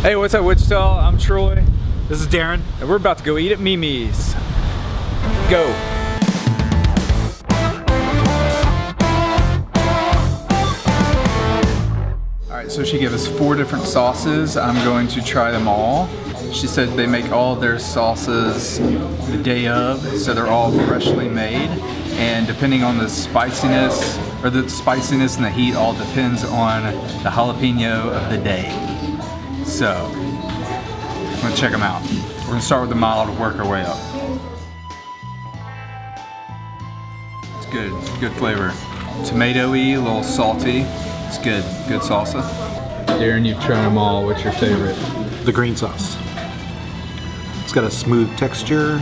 Hey, what's up, Wichita? I'm Troy. This is Darren. And we're about to go eat at Mimi's. Go. Alright, so she gave us 4 different sauces. I'm going to try them all. She said they make all their sauces the day of, so they're all freshly made. And depending on the spiciness, and the heat, all depends on the jalapeno of the day. So, I'm gonna check them out. We're gonna start with the mild, work our way up. It's good flavor. Tomatoey, a little salty. It's good salsa. Darren, you've tried them all. What's your favorite? The green sauce. It's got a smooth texture,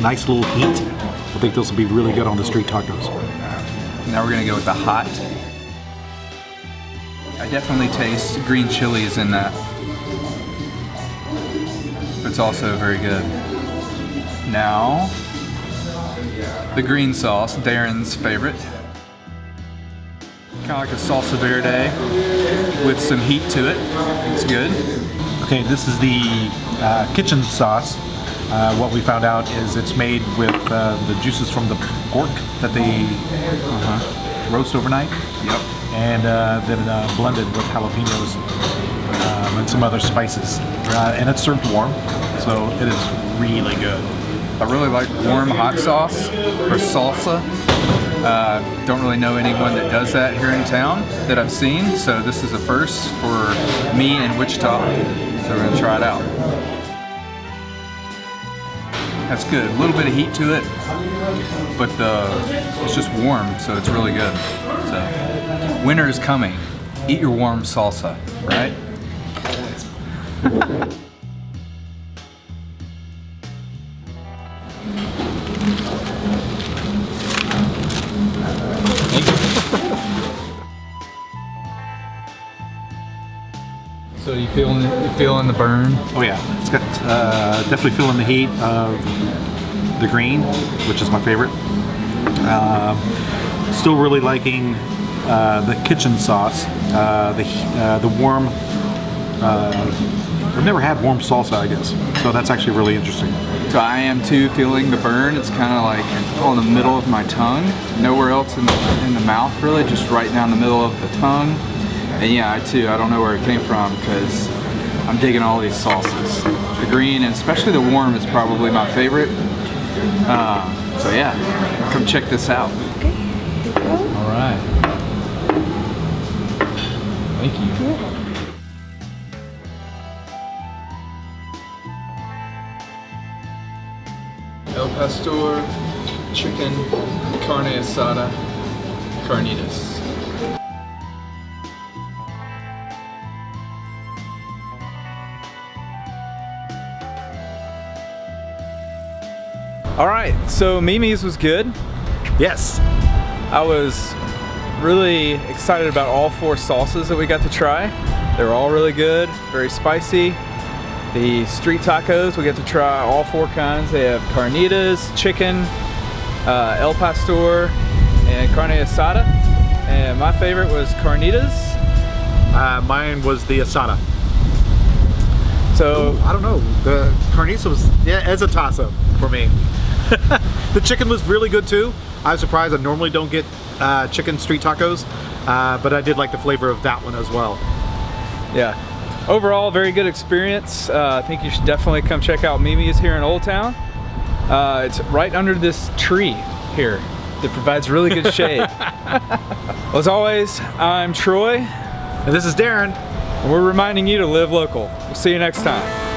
nice little heat. I think those will be really good on the street tacos. Now we're gonna go with the hot. I definitely taste green chilies in that. But it's also very good. Now, the green sauce, Darren's favorite. Kind of like a salsa verde with some heat to it. It's good. Okay, this is the kitchen sauce. What we found out is it's made with the juices from the pork that they roast overnight. Yep. And then blended with jalapenos and some other spices. And it's served warm, so it is really good. I really like warm hot sauce or salsa. Don't really know anyone that does that here in town that I've seen, so this is a first for me in Wichita. So we're gonna try it out. That's good. A little bit of heat to it, but it's just warm, so it's really good. So, winter is coming. Eat your warm salsa, right? So you feeling the burn? Oh yeah, it's got definitely feeling the heat of the green, which is my favorite. Still really liking the kitchen sauce, the warm. I've never had warm salsa, I guess, so that's actually really interesting. So I am too feeling the burn. It's kind of like on the middle of my tongue, nowhere else in the mouth really, just right down the middle of the tongue. And yeah, I don't know where it came from because I'm digging all these sauces. The green and especially the warm is probably my favorite. So yeah, come check this out. Okay. All right. Thank you. El pastor, chicken, carne asada, carnitas. All right, so Mimi's was good. Yes. I was really excited about all 4 sauces that we got to try. They were all really good, very spicy. The street tacos, we got to try all 4 kinds. They have carnitas, chicken, el pastor, and carne asada. And my favorite was carnitas. Mine was the asada. So I don't know. The carnitas was as a toss-up for me. The chicken was really good too. I was surprised. I normally don't get chicken street tacos, but I did like the flavor of that one as well. yeah, overall very good experience. I think you should definitely come check out Mimi's here in Oldtown. It's right under this tree here that provides really good shade. Well, as always, I'm Troy. And this is Darren. And we're reminding you to live local. We'll see you next time.